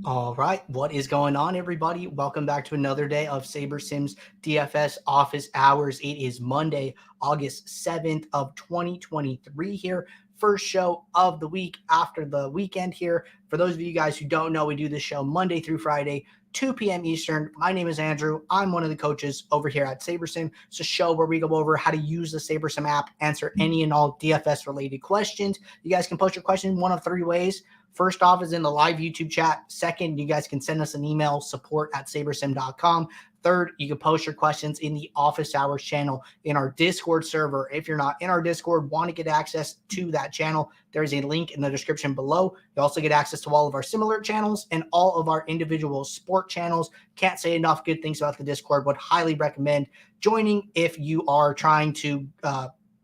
All right, what is going on, everybody? Welcome back to another day of Saber Sims DFS office hours. It is Monday, August 7th of 2023 here. First show of the week after the weekend here. For those of you guys who don't know, we do this show Monday through Friday, 2 p.m. Eastern. My name is Andrew. I'm one of the coaches over here at SaberSim. It's a show where we go over how to use the SaberSim app, answer any and all DFS-related questions. You guys can post your question one of three ways. First off is in the live YouTube chat. Second, you guys can send us an email, support@sabersim.com. Third, you can post your questions in the office hours channel in our Discord server. If you're not in our Discord, want to get access to that channel, there's a link in the description below. You also get access to all of our similar channels and all of our individual sport channels. Can't say enough good things about the Discord. Would highly recommend joining if you are trying to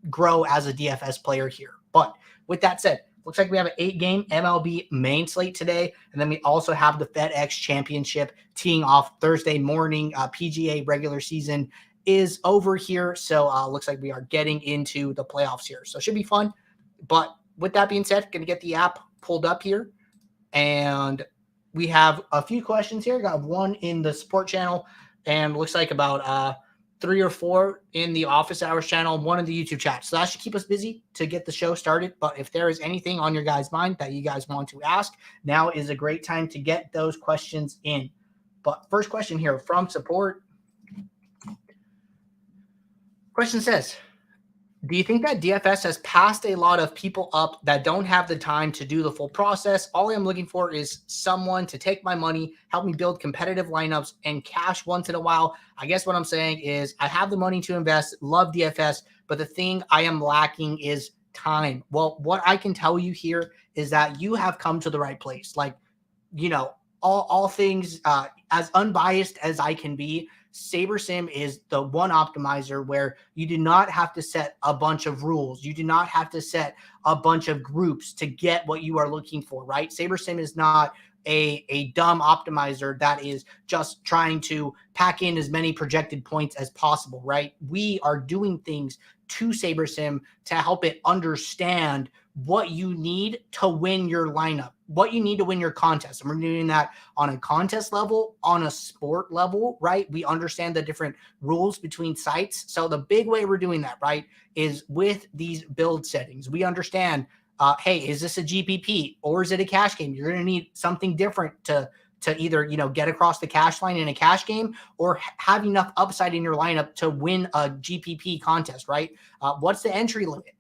grow as a DFS player here. But with that said, looks like we have an 8-game MLB main slate today. And then we also have the FedEx Championship teeing off Thursday morning. PGA regular season is over here. So looks like we are getting into the playoffs here. So it should be fun. But with that being said, going to get the app pulled up here. And we have a few questions here. Got one in the support channel. And looks like about 3 or 4 in the office hours channel, 1 in the YouTube chat. So that should keep us busy to get the show started. But if there is anything on your guys' mind that you guys want to ask, now is a great time to get those questions in. But first question here from support. Question says, do you think that DFS has passed a lot of people up that don't have the time to do the full process? All I'm looking for is someone to take my money, help me build competitive lineups, and cash once in a while. I guess what I'm saying is I have the money to invest, love DFS, but the thing I am lacking is time. Well, what I can tell you here is that you have come to the right place. Like, you know, all things as unbiased as I can be, SaberSim is the one optimizer where you do not have to set a bunch of rules. You do not have to set a bunch of groups to get what you are looking for, right? SaberSim is not a dumb optimizer that is just trying to pack in as many projected points as possible, right? We are doing things to SaberSim to help it understand what you need to win your lineup, what you need to win your contest. And we're doing that on a contest level, on a sport level, right? We understand the different rules between sites. So the big way we're doing that, right, is with these build settings. We understand, hey, is this a GPP or is it a cash game? You're going to need something different to either, get across the cash line in a cash game or have enough upside in your lineup to win a GPP contest, right? What's the entry limit?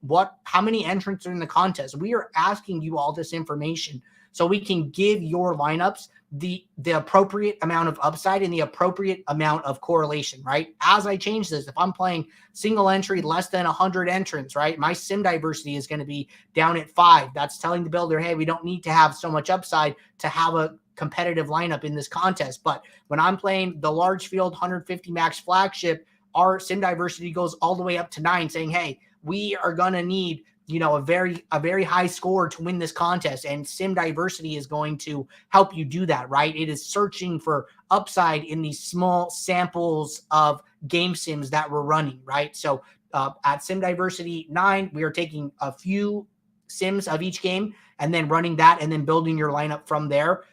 How many entrants are in the contest? We are asking you all this information so we can give your lineups the appropriate amount of upside and the appropriate amount of correlation, right? As I change this, if I'm playing single entry, less than 100 entrants, right? My sim diversity is going to be down at 5. That's telling the builder, hey, we don't need to have so much upside to have a competitive lineup in this contest. But when I'm playing the large field 150 max flagship, our sim diversity goes all the way up to 9, saying, hey, we are going to need a very high score to win this contest, and sim diversity is going to help you do that, right? It is searching for upside in these small samples of game sims that we're running, right? So at sim diversity 9, we are taking a few sims of each game and then running that and then building your lineup from there.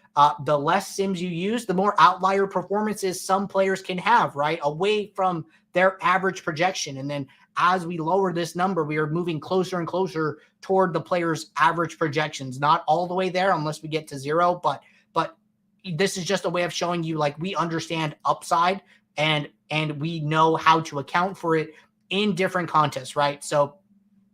The less sims you use, the more outlier performances some players can have, right? Away from their average projection. And then as we lower this number, we are moving closer and closer toward the player's average projections. Not all the way there unless we get to 0, but this is just a way of showing you, like, we understand upside and we know how to account for it in different contests, right? So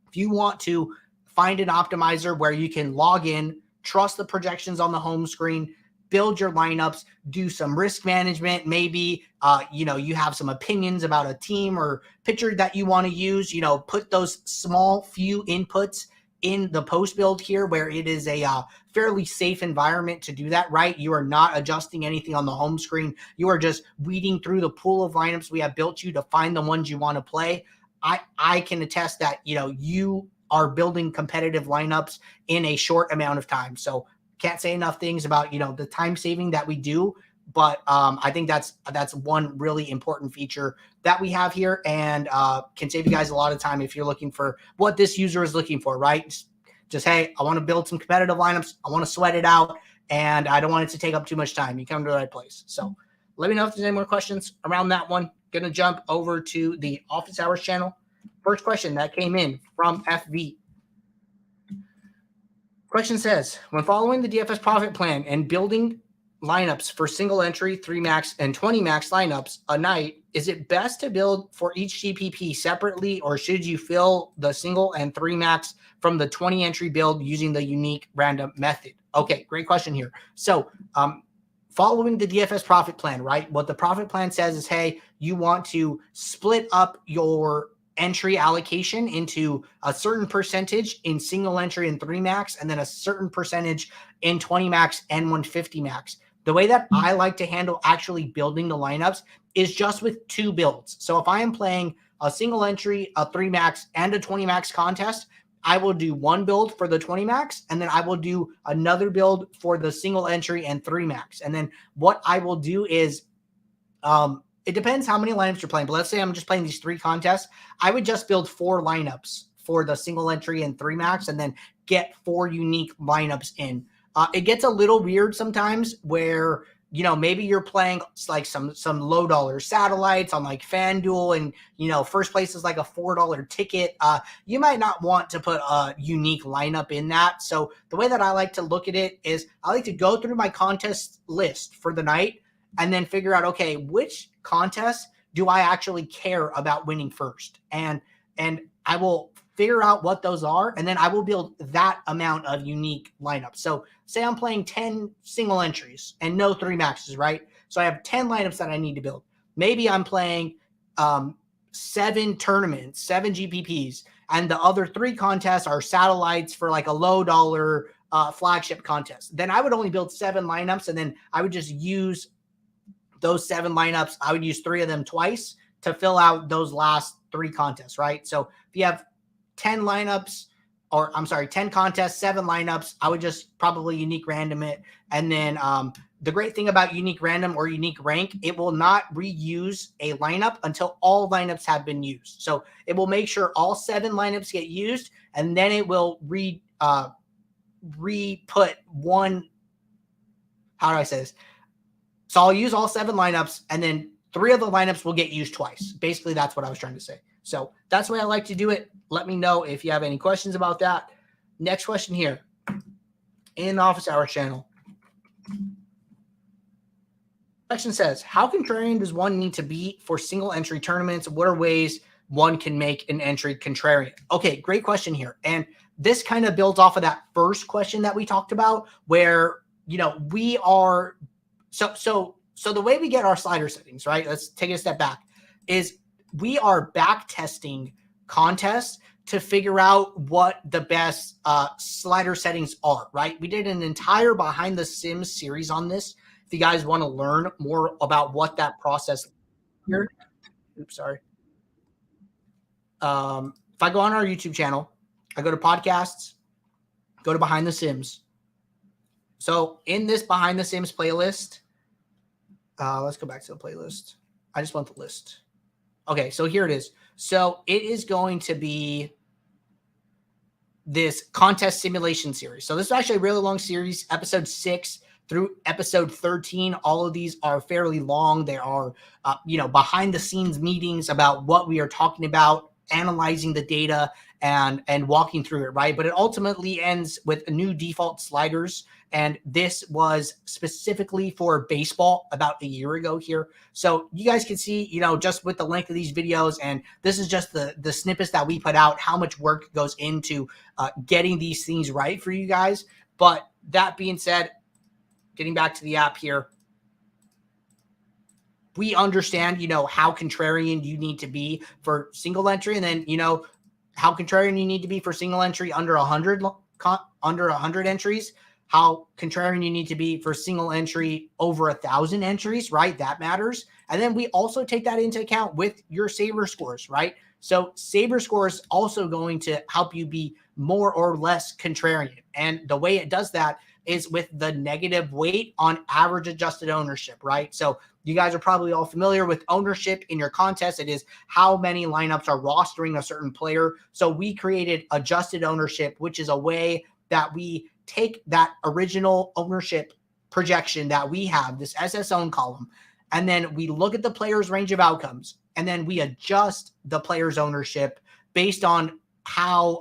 if you want to find an optimizer where you can log in, trust the projections on the home screen, build your lineups, do some risk management. Maybe, you have some opinions about a team or pitcher that you want to use, put those small few inputs in the post build here where it is a fairly safe environment to do that, right? You are not adjusting anything on the home screen. You are just weeding through the pool of lineups we have built you to find the ones you want to play. I can attest that, you are building competitive lineups in a short amount of time. So can't say enough things about, the time saving that we do. But I think that's one really important feature that we have here and can save you guys a lot of time if you're looking for what this user is looking for, right? Just hey, I want to build some competitive lineups. I want to sweat it out. and I don't want it to take up too much time. You come to the right place. So let me know if there's any more questions around that one. Going to jump over to the office hours channel. First question that came in from FV. Question says, when following the DFS profit plan and building lineups for single entry, 3 max, and 20 max lineups a night, is it best to build for each GPP separately, or should you fill the single and 3 max from the 20 entry build using the unique random method? Okay, great question here. So following the DFS profit plan, right? What the profit plan says is, hey, you want to split up your entry allocation into a certain percentage in single entry and 3 max, and then a certain percentage in 20 max and 150 max. The way that I like to handle actually building the lineups is just with 2 builds. So if I am playing a single entry, a 3 max, and a 20 max contest, I will do 1 build for the 20 max, and then I will do another build for the single entry and 3 max. And then what I will do is, it depends how many lineups you're playing, but let's say I'm just playing these 3 contests. I would just build 4 lineups for the single entry and 3 max, and then get 4 unique lineups in. It gets a little weird sometimes where, you know, maybe you're playing like some low dollar satellites on like FanDuel, and, you know, first place is like a $4 ticket. You might not want to put a unique lineup in that. So the way that I like to look at it is I like to go through my contest list for the night and then figure out, okay, which contest do I actually care about winning first? And I will figure out what those are, and then I will build that amount of unique lineups. So say I'm playing 10 single entries and no 3 maxes, right? So I have 10 lineups that I need to build. Maybe I'm playing 7 tournaments, 7 GPPs, and the other 3 contests are satellites for like a low dollar flagship contest. Then I would only build 7 lineups, and then I would just use those 7 lineups. I would use 3 of them twice to fill out those last 3 contests, right? So if you have 10 lineups, or I'm sorry, 10 contests, 7 lineups, I would just probably unique random it. And then the great thing about unique random or unique rank, it will not reuse a lineup until all lineups have been used. So it will make sure all 7 lineups get used, and then it will re-put one. How do I say this? So I'll use all 7 lineups, and then 3 of the lineups will get used twice. Basically, that's what I was trying to say. So that's the way I like to do it. Let me know if you have any questions about that. Next question here in the office hours channel. Question says, how contrarian does one need to be for single entry tournaments? What are ways one can make an entry contrarian? Okay, great question here. And this kind of builds off of that first question that we talked about, where, you know, we are so the way we get our slider settings, right? Let's take a step back, is we are back testing contests to figure out what the best slider settings are, right? We did an entire behind the Sims series on this. If you guys want to learn more about what that process here, oops, sorry. If I go on our YouTube channel, I go to podcasts, go to behind the Sims. So in this behind the Sims playlist, let's go back to the playlist. I just want the list. Okay, so here it is. So it is going to be this contest simulation series. So this is actually a really long series, episode 6 through episode 13. All of these are fairly long. There are, behind the scenes meetings about what we are talking about, analyzing the data and walking through it, right? But it ultimately ends with new default sliders. And this was specifically for baseball about a year ago here. So you guys can see, just with the length of these videos, and this is just the snippets that we put out, how much work goes into getting these things right for you guys. But that being said, getting back to the app here, we understand, how contrarian you need to be for single entry, and then, how contrarian you need to be for single entry under 100 entries, how contrarian you need to be for single entry over 1,000 entries, right? That matters. And then we also take that into account with your saber scores, right? So saber score is also going to help you be more or less contrarian. And the way it does that is with the negative weight on average adjusted ownership, right? So you guys are probably all familiar with ownership in your contest. It is how many lineups are rostering a certain player. So we created adjusted ownership, which is a way that we take that original ownership projection that we have, this SS owned column, and then we look at the player's range of outcomes, and then we adjust the player's ownership based on how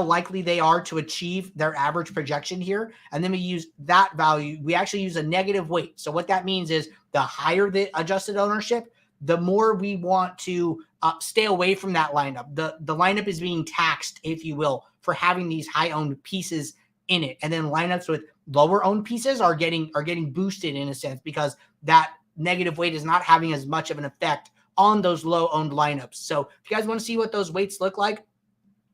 likely they are to achieve their average projection here. And then we use that value. We actually use a negative weight. So what that means is the higher the adjusted ownership, the more we want to stay away from that lineup. The lineup is being taxed, if you will, for having these high owned pieces in it. And then lineups with lower owned pieces are getting boosted in a sense, because that negative weight is not having as much of an effect on those low owned lineups. So if you guys want to see what those weights look like,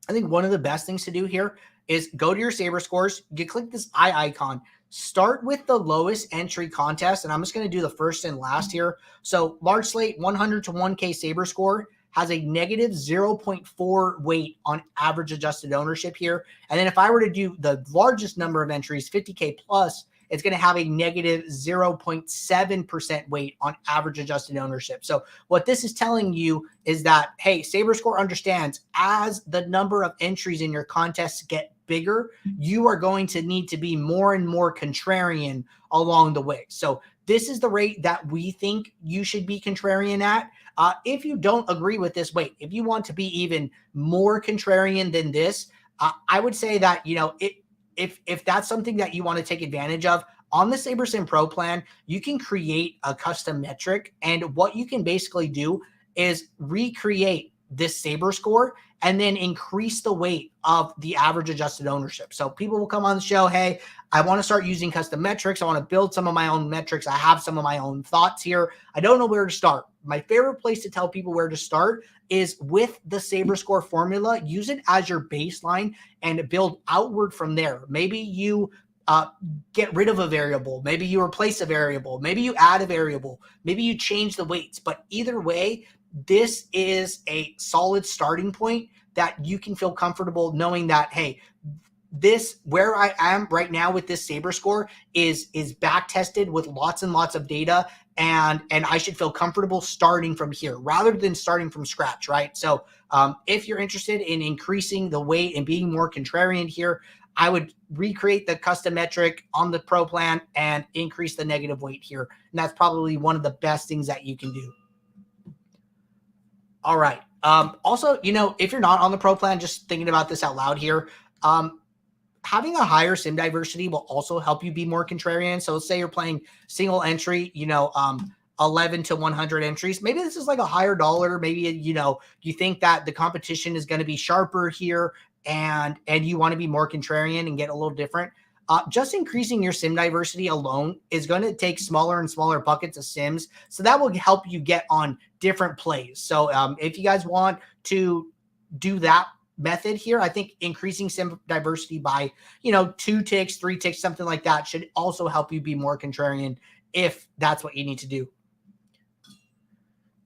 I think one of the best things to do here is go to your Saber scores. You click this eye icon. Start with the lowest entry contest, and I'm just going to do the first and last here. So large slate 100 to 1K Saber score has a negative 0.4 weight on average adjusted ownership here. And then if I were to do the largest number of entries, 50K plus, it's going to have a negative 0.7% weight on average adjusted ownership. So what this is telling you is that, hey, SaberScore understands as the number of entries in your contests get bigger, you are going to need to be more and more contrarian along the way. So this is the rate that we think you should be contrarian at. If you don't agree with this weight, if you want to be even more contrarian than this, I would say that, if that's something that you want to take advantage of, on the SaberSim Pro plan, you can create a custom metric. And what you can basically do is recreate this Saber score and then increase the weight of the average adjusted ownership. So people will come on the show, hey, I want to start using custom metrics. I want to build some of my own metrics. I have some of my own thoughts here. I don't know where to start. My favorite place to tell people where to start is with the Saber score formula. Use it as your baseline and build outward from there. Maybe you get rid of a variable. Maybe you replace a variable. Maybe you add a variable. Maybe you change the weights. But either way, this is a solid starting point that you can feel comfortable knowing that, hey, this, where I am right now with this Saber score is back tested with lots and lots of data, and I should feel comfortable starting from here rather than starting from scratch, right? So if you're interested in increasing the weight and being more contrarian here, I would recreate the custom metric on the Pro plan and increase the negative weight here. And that's probably one of the best things that you can do. All right. Also, if you're not on the Pro plan, just thinking about this out loud here, having a higher sim diversity will also help you be more contrarian. So let's say you're playing single entry, 11 to 100 entries. Maybe this is like a higher dollar. Maybe, you think that the competition is going to be sharper here and you want to be more contrarian and get a little different. Just increasing your sim diversity alone is going to take smaller and smaller buckets of sims. So that will help you get on different plays. So if you guys want to do that method here, I think increasing sim diversity by, 2 ticks, 3 ticks, something like that should also help you be more contrarian if that's what you need to do.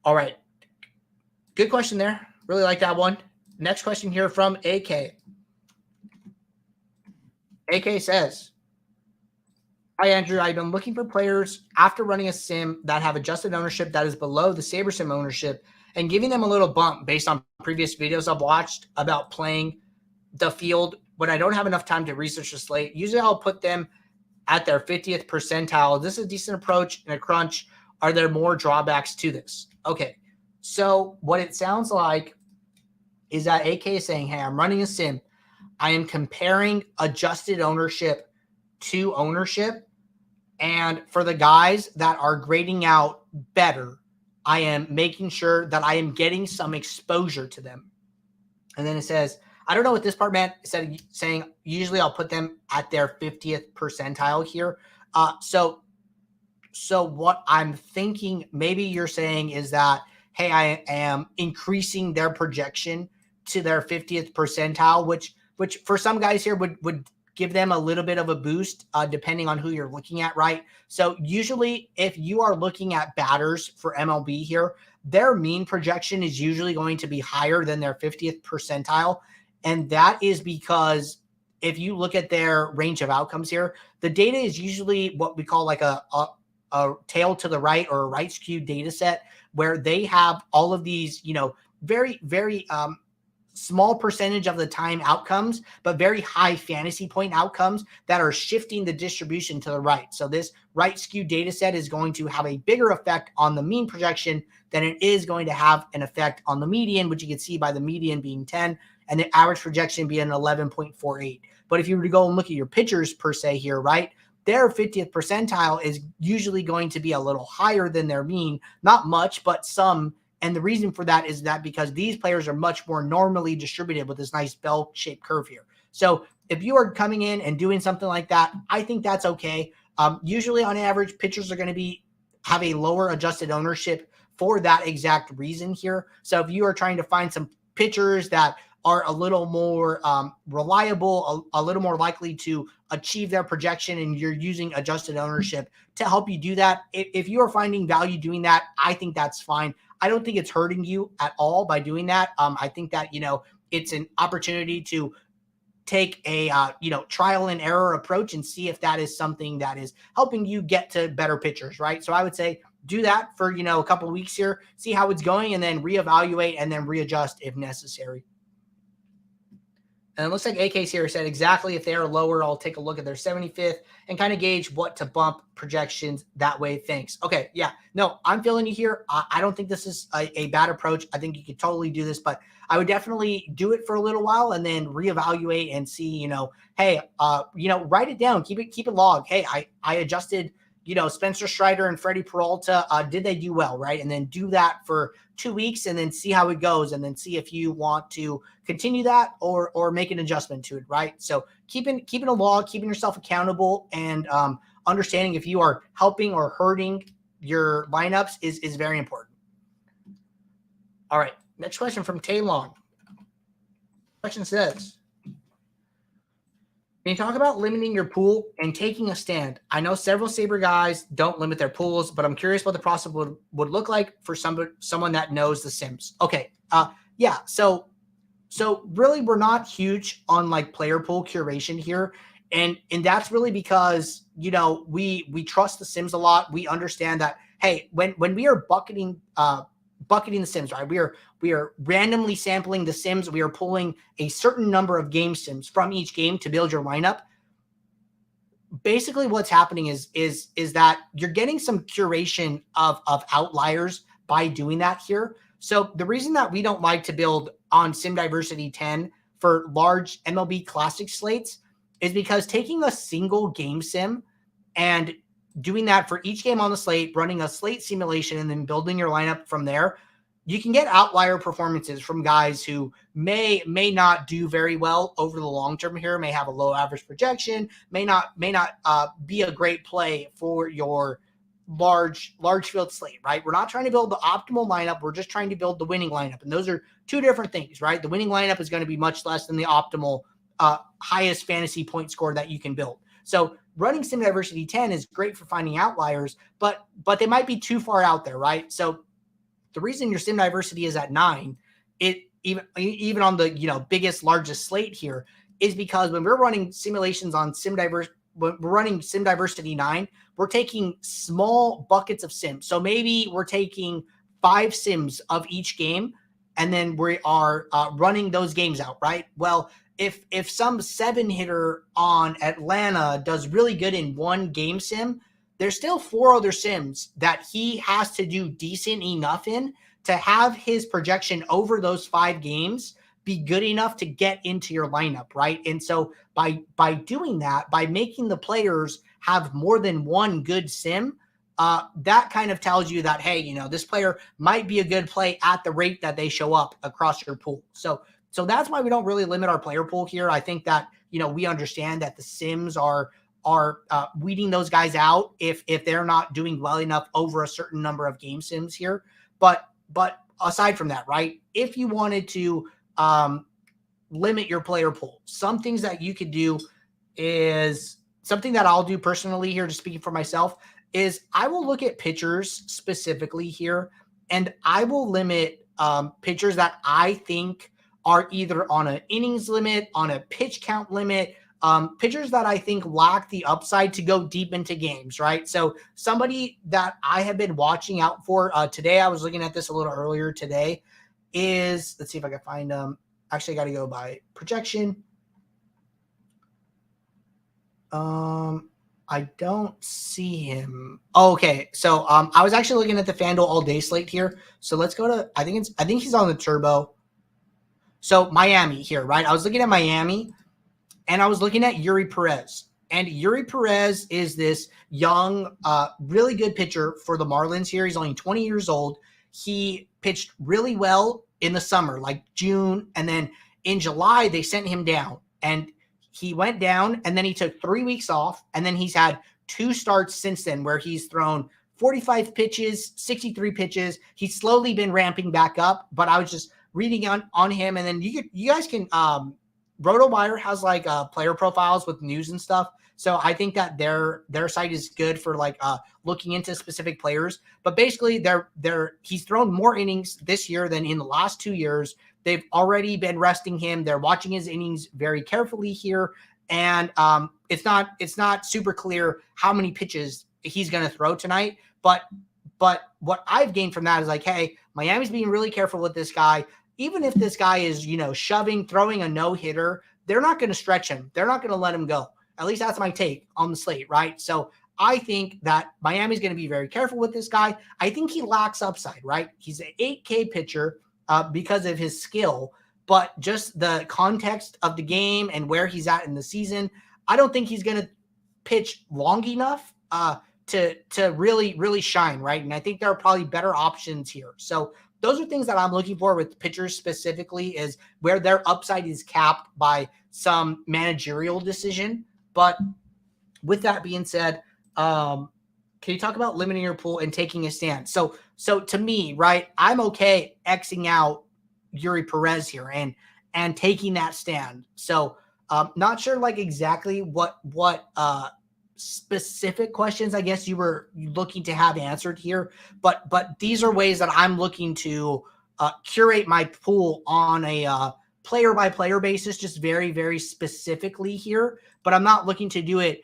All right. Good question there. Really like that one. Next question here from AK. AK says, hi, Andrew. I've been looking for players after running a sim that have adjusted ownership that is below the SaberSim ownership and giving them a little bump based on previous videos I've watched about playing the field. When I don't have enough time to research the slate, usually I'll put them at their 50th percentile. This is a decent approach in a crunch. Are there more drawbacks to this? Okay, so what it sounds like is that AK is saying, hey, I'm running a sim. I am comparing adjusted ownership to ownership. And for the guys that are grading out better, I am making sure that I am getting some exposure to them. And then it says, I don't know what this part meant. Instead of saying, usually I'll put them at their 50th percentile here. So what I'm thinking maybe you're saying is that, hey, I am increasing their projection to their 50th percentile, which for some guys here would give them a little bit of a boost depending on who you're looking at, right? So usually if you are looking at batters for MLB here, their mean projection is usually going to be higher than their 50th percentile. And that is because if you look at their range of outcomes here, the data is usually what we call like a tail to the right or a right skewed data set where they have all of these, very, very small percentage of the time outcomes, but very high fantasy point outcomes that are shifting the distribution to the right. So this right skew data set is going to have a bigger effect on the mean projection than it is going to have an effect on the median, which you can see by the median being 10 and the average projection being 11.48. But if you were to go and look at your pitchers per se here, right, their 50th percentile is usually going to be a little higher than their mean, not much, but some. And the reason for that is that because these players are much more normally distributed with this nice bell-shaped curve here. So if you are coming in and doing something like that, I think that's okay. Usually on average, pitchers are going to have a lower adjusted ownership for that exact reason here. So if you are trying to find some pitchers that are a little more reliable, a little more likely to achieve their projection, and you're using adjusted ownership to help you do that, if you are finding value doing that, I think that's fine. I don't think it's hurting you at all by doing that. I think that, it's an opportunity to take a, trial and error approach and see if that is something that is helping you get to better pitchers, right? So I would say do that for, a couple of weeks here, see how it's going, and then reevaluate and then readjust if necessary. And it looks like AK's here said exactly if they are lower, I'll take a look at their 75th and kind of gauge what to bump projections that way. Thanks. Okay. Yeah. No, I'm feeling you here. I don't think this is a bad approach. I think you could totally do this, but I would definitely do it for a little while and then reevaluate and see, hey, write it down, keep it log. Hey, I adjusted, Spencer Strider and Freddie Peralta, did they do well, right? And then do that for 2 weeks and then see how it goes and then see if you want to continue that or make an adjustment to it, right? So keeping a log, keeping yourself accountable, and understanding if you are helping or hurting your lineups is very important. All right, next question from Taylon. Question says, can you talk about limiting your pool and taking a stand? I know several Saber guys don't limit their pools, but I'm curious what the process would look like for someone that knows the Sims. Okay. Yeah. So really we're not huge on like player pool curation here. And that's really because, we trust the Sims a lot. We understand that, hey, when we are bucketing the Sims, right? We are randomly sampling the Sims. We are pulling a certain number of game Sims from each game to build your lineup. Basically, what's happening is that you're getting some curation of outliers by doing that here. So the reason that we don't like to build on Sim Diversity 10 for large MLB Classic slates is because taking a single game Sim and doing that for each game on the slate, running a slate simulation, and then building your lineup from there, you can get outlier performances from guys who may not do very well over the long term here, may have a low average projection, may not be a great play for your large field slate, right? We're not trying to build the optimal lineup. We're just trying to build the winning lineup. And those are two different things, right? The winning lineup is going to be much less than the optimal highest fantasy point score that you can build. So running Sim Diversity 10 is great for finding outliers, but they might be too far out there, right? So the reason your Sim Diversity is at 9, even on the biggest, largest slate here, is because when we're running simulations on when we're running Sim Diversity 9, we're taking small buckets of Sims. So maybe we're taking 5 Sims of each game, and then we are running those games out, right? Well, if some 7-hitter on Atlanta does really good in one game Sim, there's still 4 other Sims that he has to do decent enough in to have his projection over those 5 games be good enough to get into your lineup, right? And so by doing that, by making the players have more than one good Sim, that kind of tells you that, hey, this player might be a good play at the rate that they show up across your pool. So that's why we don't really limit our player pool here. I think that, we understand that the Sims are weeding those guys out if they're not doing well enough over a certain number of game Sims here. But aside from that, right, if you wanted to limit your player pool, some things that you could do is something that I'll do personally here, just speaking for myself, is I will look at pitchers specifically here, and I will limit pitchers that I think are either on an innings limit, on a pitch count limit, pitchers that I think lack the upside to go deep into games, right? So somebody that I have been watching out for today, I was looking at this a little earlier today, is, let's see if I can find Actually, I got to go by projection. I don't see him. Oh, okay. So I was actually looking at the FanDuel all day slate here. So let's go to I think he's on the turbo. So Miami here, right? I was looking at Miami and I was looking at Yuri Perez. And Yuri Perez is this young, really good pitcher for the Marlins here. He's only 20 years old. He pitched really well in the summer, like June. And then in July, they sent him down. And he went down, and then he took 3 weeks off. And then he's had 2 starts since then where he's thrown 45 pitches, 63 pitches. He's slowly been ramping back up. But I was just reading on him. And then you guys can RotoWire has like player profiles with news and stuff. So I think that their site is good for like looking into specific players. But basically, he's thrown more innings this year than in the last 2 years. They've already been resting him. They're watching his innings very carefully here, and it's not super clear how many pitches he's going to throw tonight. But what I've gained from that is like, hey, Miami's being really careful with this guy. Even if this guy is, shoving, throwing a no-hitter, they're not going to stretch him. They're not going to let him go. At least that's my take on the slate, right? So I think that Miami's going to be very careful with this guy. I think he lacks upside, right? He's an 8K pitcher because of his skill, but just the context of the game and where he's at in the season, I don't think he's going to pitch long enough to really, really shine, right? And I think there are probably better options here. So those are things that I'm looking for with pitchers specifically, is where their upside is capped by some managerial decision. But with that being said, can you talk about limiting your pool and taking a stand? So to me, right, I'm okay Xing out Yuri Perez here and taking that stand. So not sure like exactly what specific questions I guess you were looking to have answered here, but these are ways that I'm looking to curate my pool on a player by player basis, just very, very specifically here. But I'm not looking to do it,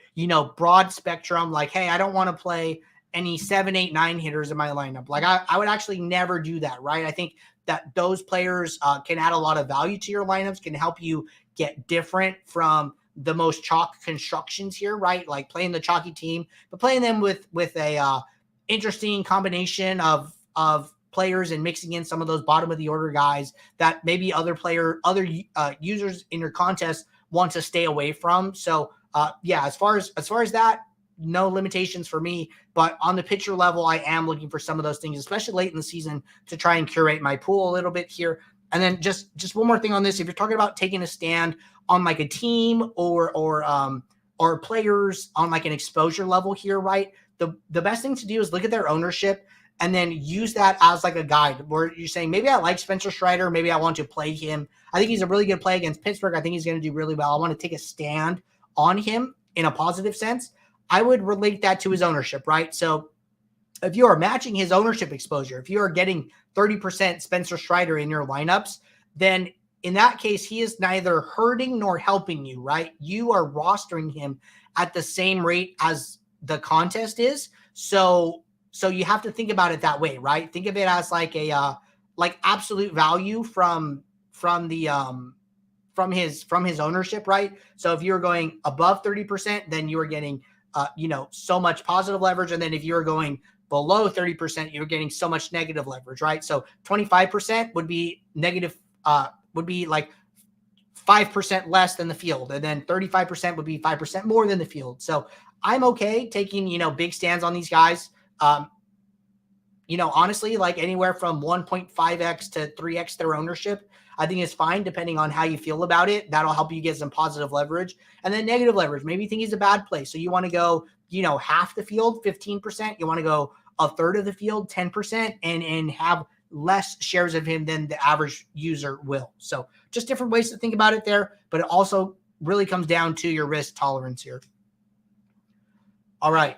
broad spectrum. Like, hey, I don't want to play any 7, 8, 9 hitters in my lineup. Like I would actually never do that, right? I think that those players can add a lot of value to your lineups, can help you get different from the most chalk constructions here, right? Like playing the chalky team, but playing them with a interesting combination of players and mixing in some of those bottom of the order guys that maybe other users in your contest want to stay away from. So as far as that, no limitations for me, but on the pitcher level, I am looking for some of those things, especially late in the season, to try and curate my pool a little bit here. And then just one more thing on this. If you're talking about taking a stand on like a team or players on like an exposure level here, right? The best thing to do is look at their ownership and then use that as like a guide where you're saying, maybe I like Spencer Strider. Maybe I want to play him. I think he's a really good play against Pittsburgh. I think he's going to do really well. I want to take a stand on him in a positive sense. I would relate that to his ownership, right? So if you are matching his ownership exposure, if you are getting 30% Spencer Strider in your lineups, then in that case, he is neither hurting nor helping you, right? You are rostering him at the same rate as the contest is. So you have to think about it that way, right? Think of it as like a like absolute value from his ownership, right? So if you're going above 30%, then you are getting so much positive leverage, and then if you're going below 30%, you're getting so much negative leverage, right? So 25% would be negative, would be like 5% less than the field, and then 35% would be 5% more than the field. So I'm okay taking big stands on these guys. Honestly, like anywhere from 1.5x to 3x their ownership, I think is fine depending on how you feel about it. That'll help you get some positive leverage. And then negative leverage, maybe you think he's a bad play. So you want to go, half the field, 15%. You want to go a third of the field, 10%, and have less shares of him than the average user will. So just different ways to think about it there, but it also really comes down to your risk tolerance here. All right.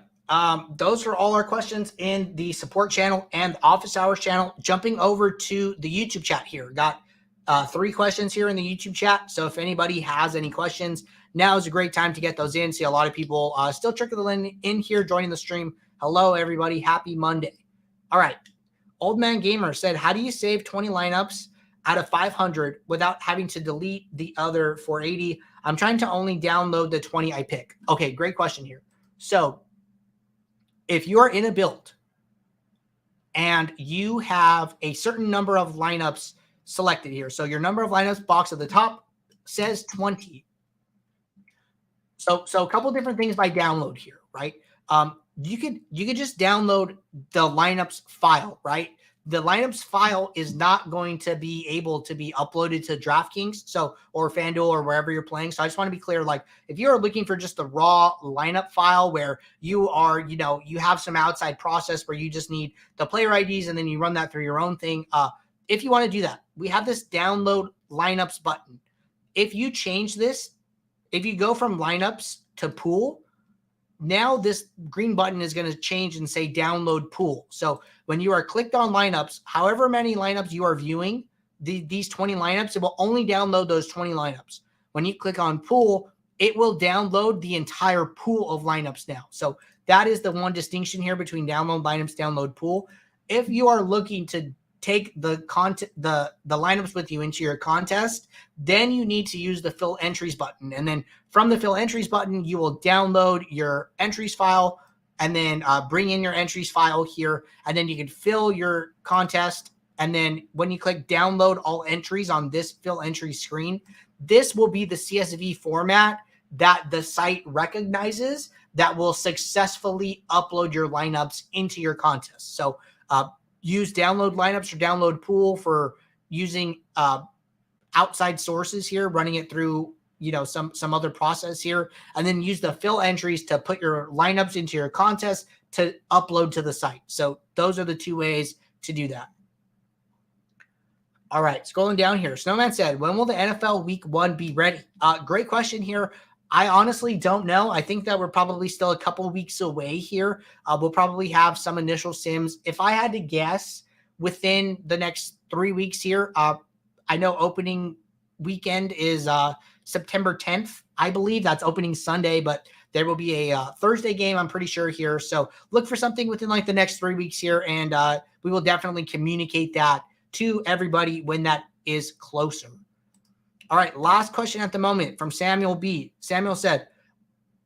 Those are all our questions in the support channel and office hours channel. Jumping over to the YouTube chat here. Got 3 questions here in the YouTube chat. So if anybody has any questions, now is a great time to get those in. See a lot of people still trickling in here, joining the stream. Hello, everybody. Happy Monday. All right. Old Man Gamer said, how do you save 20 lineups out of 500 without having to delete the other 480? I'm trying to only download the 20 I pick. Okay, great question here. So if you're in a build and you have a certain number of lineups selected here, so your number of lineups box at the top says 20. So a couple different things by download here, right? You could just download the lineups file, right? The lineups file is not going to be able to be uploaded to DraftKings, or FanDuel or wherever you're playing. So I just want to be clear, like if you're looking for just the raw lineup file where you are, you have some outside process where you just need the player IDs and then you run that through your own thing. If you want to do that, we have this download lineups button. If you change this, if you go from lineups to pool, now this green button is going to change and say download pool. So when you are clicked on lineups, however many lineups you are viewing, these 20 lineups, it will only download those 20 lineups. When you click on pool, it will download the entire pool of lineups now. So that is the one distinction here between download lineups, download pool. If you are looking to take the lineups with you into your contest, then you need to use the fill entries button. And then from the fill entries button, you will download your entries file and then bring in your entries file here. And then you can fill your contest. And then when you click download all entries on this fill entry screen, this will be the CSV format that the site recognizes that will successfully upload your lineups into your contest. So use download lineups or download pool for using outside sources here, running it through, some other process here, and then use the fill entries to put your lineups into your contest to upload to the site. So those are the two ways to do that. All right, scrolling down here. Snowman said, when will the NFL Week 1 be ready? Great question here. I honestly don't know. I think that we're probably still a couple weeks away here. We'll probably have some initial sims. If I had to guess, within the next 3 weeks here, I know opening weekend is September 10th. I believe that's opening Sunday, but there will be a Thursday game, I'm pretty sure here. So look for something within like the next 3 weeks here, and we will definitely communicate that to everybody when that is closer. All right, last question at the moment from Samuel B. Samuel said,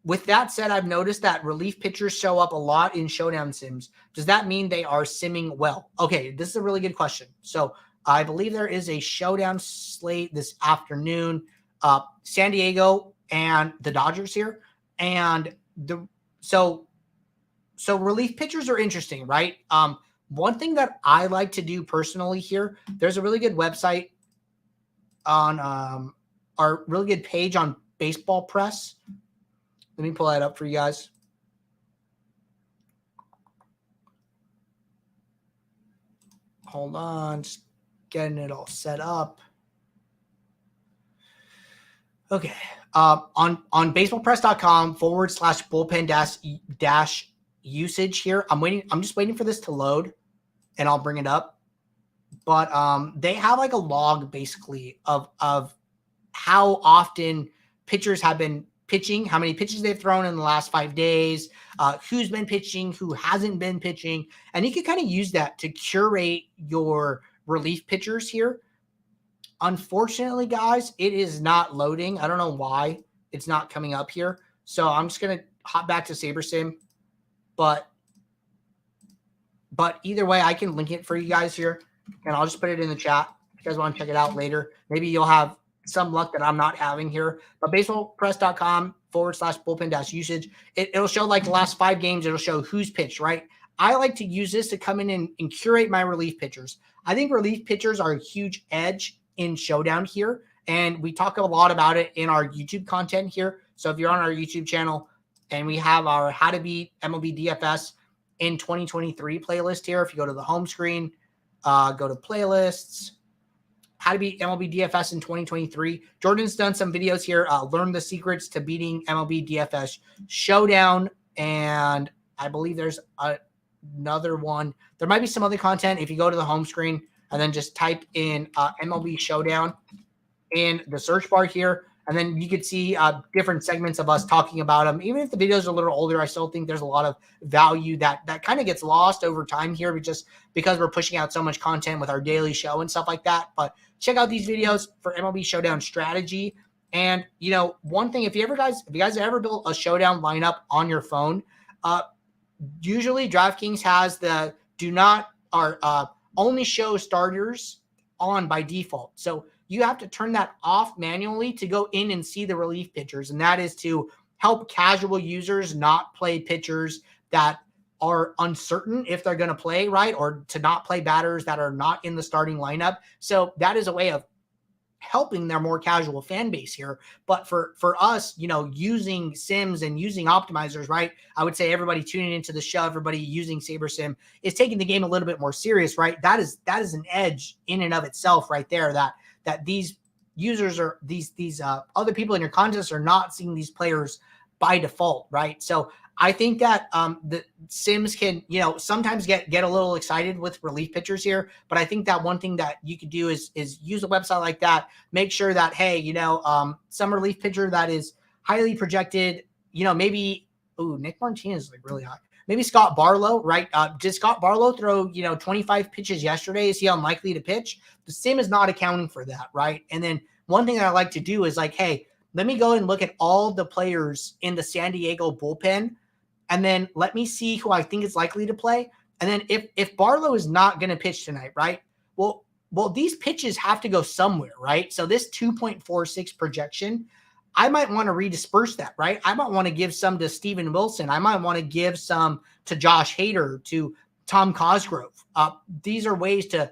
with that said, I've noticed that relief pitchers show up a lot in showdown sims. Does that mean they are simming well? Okay, this is a really good question. So I believe there is a showdown slate this afternoon. San Diego and the Dodgers here. And so relief pitchers are interesting, right? One thing that I like to do personally here, there's a really good website on our really good page on Baseball Press. Let me pull that up for you guys. Hold on, just getting it all set up. Okay. On baseballpress.com/bullpen dash usage here. I'm just waiting for this to load and I'll bring it up. But they have like a log basically of how often pitchers have been pitching, how many pitches they've thrown in the last 5 days, who's been pitching, who hasn't been pitching. And you can kind of use that to curate your relief pitchers here. Unfortunately, guys, it is not loading. I don't know why it's not coming up here. So I'm just going to hop back to SaberSim. But either way, I can link it for you guys here. And I'll just put it in the chat if you guys want to check it out later. Maybe you'll have some luck that I'm not having here. But baseballpress.com/bullpen dash usage. It'll show like the last 5 games. It'll show who's pitched, right? I like to use this to come in and curate my relief pitchers. I think relief pitchers are a huge edge in Showdown here. And we talk a lot about it in our YouTube content here. So if you're on our YouTube channel and we have our How to Beat MLB DFS in 2023 playlist here. If you go to the home screen, go to playlists, How to Beat MLB DFS in 2023. Jordan's done some videos here. Learn the secrets to beating MLB DFS Showdown. And I believe there's another one. There might be some other content. If you go to the home screen and then just type in MLB Showdown in the search bar here, And then you could see different segments of us talking about them. Even if the videos are a little older, I still think there's a lot of value that kind of gets lost over time here, just because we're pushing out so much content with our daily show and stuff like that. But check out these videos for MLB Showdown strategy. And one thing, if you guys ever built a showdown lineup on your phone, usually DraftKings has the only show starters on by default. So you have to turn that off manually to go in and see the relief pitchers. And that is to help casual users not play pitchers that are uncertain if they're going to play, right? Or to not play batters that are not in the starting lineup. So that is a way of helping their more casual fan base here. But for us, using sims and using optimizers, right? I would say everybody tuning into the show, everybody using SaberSim is taking the game a little bit more serious, right? That is an edge in and of itself right there, that these users are these other people in your contest are not seeing these players by default, right? So I think that the sims can, sometimes get a little excited with relief pitchers here, but I think that one thing that you could do is use a website like that. Make sure that, hey, some relief pitcher that is highly projected, maybe, Nick Martinez is like really high. Maybe Scott Barlow, right? Did Scott Barlow throw, 25 pitches yesterday? Is he unlikely to pitch? The sim is not accounting for that, right? And then one thing that I like to do is like, hey, let me go and look at all the players in the San Diego bullpen, and then let me see who I think is likely to play. And then if Barlow is not going to pitch tonight, right? Well, these pitches have to go somewhere, right? So this 2.46 projection, I might want to redisperse that, right? I might want to give some to Steven Wilson. I might want to give some to Josh Hader, to Tom Cosgrove. These are ways to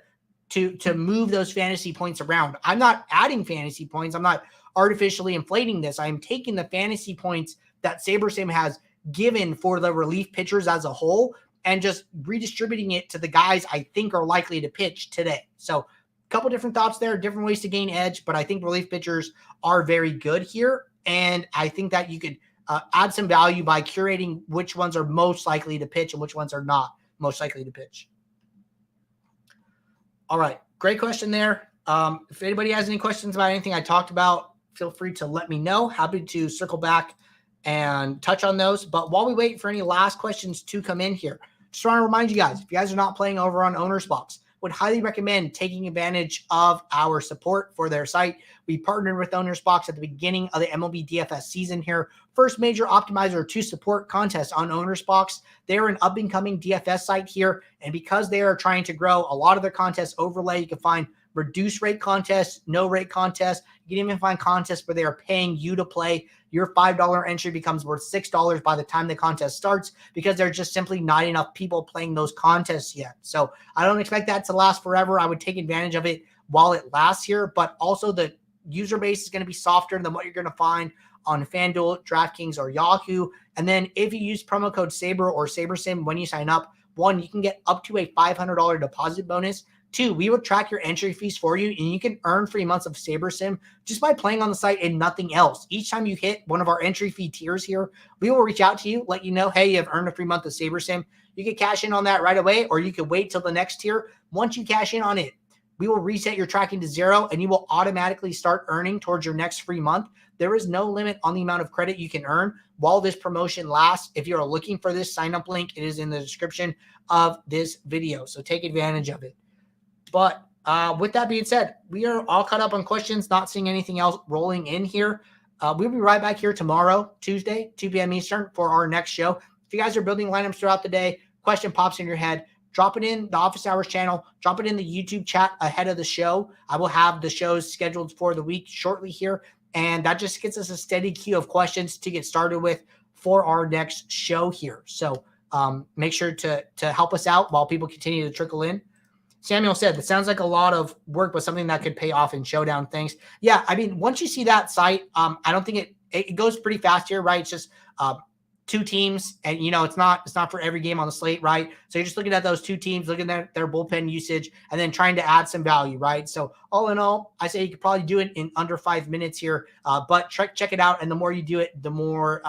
move those fantasy points around. I'm not adding fantasy points. I'm not artificially inflating this. I'm taking the fantasy points that SaberSim has given for the relief pitchers as a whole and just redistributing it to the guys I think are likely to pitch today. So a couple different thoughts there, different ways to gain edge, but I think relief pitchers are very good here. And I think that you could add some value by curating which ones are most likely to pitch and which ones are not most likely to pitch. All right. Great question there. If anybody has any questions about anything I talked about, feel free to let me know. Happy to circle back and touch on those. But while we wait for any last questions to come in here, just want to remind you guys, if you guys are not playing over on Owner's Box, would highly recommend taking advantage of our support for their site. We partnered with Owner's Box at the beginning of the MLB DFS season here. First major optimizer to support contests on Owner's Box. They're an up-and-coming DFS site here, and because they are trying to grow a lot of their contests overlay, you can find reduced rate contests, no rate contests. You can even find contests where they are paying you to play. Your $5 entry becomes worth $6 by the time the contest starts because there's just simply not enough people playing those contests yet. So I don't expect that to last forever. I would take advantage of it while it lasts here, but also the user base is going to be softer than what you're going to find on FanDuel, DraftKings, or Yahoo. And then if you use promo code SABER or SaberSim when you sign up, 1, you can get up to a $500 deposit bonus. 2, we will track your entry fees for you, and you can earn free months of SaberSim just by playing on the site and nothing else. Each time you hit one of our entry fee tiers here, we will reach out to you, let you know, hey, you have earned a free month of SaberSim. You can cash in on that right away, or you can wait till the next tier. Once you cash in on it, we will reset your tracking to 0, and you will automatically start earning towards your next free month. There is no limit on the amount of credit you can earn while this promotion lasts. If you're looking for this sign-up link, it is in the description of this video, so take advantage of it. But with that being said, we are all caught up on questions, not seeing anything else rolling in here. We'll be right back here tomorrow, Tuesday, 2 p.m. Eastern, for our next show. If you guys are building lineups throughout the day, question pops in your head, drop it in the Office Hours channel, drop it in the YouTube chat ahead of the show. I will have the shows scheduled for the week shortly here, and that just gets us a steady queue of questions to get started with for our next show here. So make sure to help us out while people continue to trickle in. Samuel said, that sounds like a lot of work, but something that could pay off in showdown things. Yeah, I mean, once you see that site, I don't think it goes pretty fast here, right? It's just 2 teams, and it's not for every game on the slate, right? So you're just looking at those 2 teams, looking at their bullpen usage, and then trying to add some value, right? So all in all, I say you could probably do it in under 5 minutes here, but check it out, and the more you do it, the more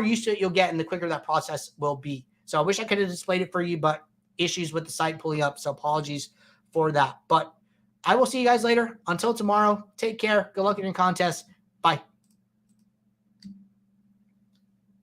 used to it you'll get, and the quicker that process will be. So I wish I could have displayed it for you, but issues with the site pulling up, so apologies for that. But I will see you guys later. Until tomorrow, take care. Good luck in your contest. Bye.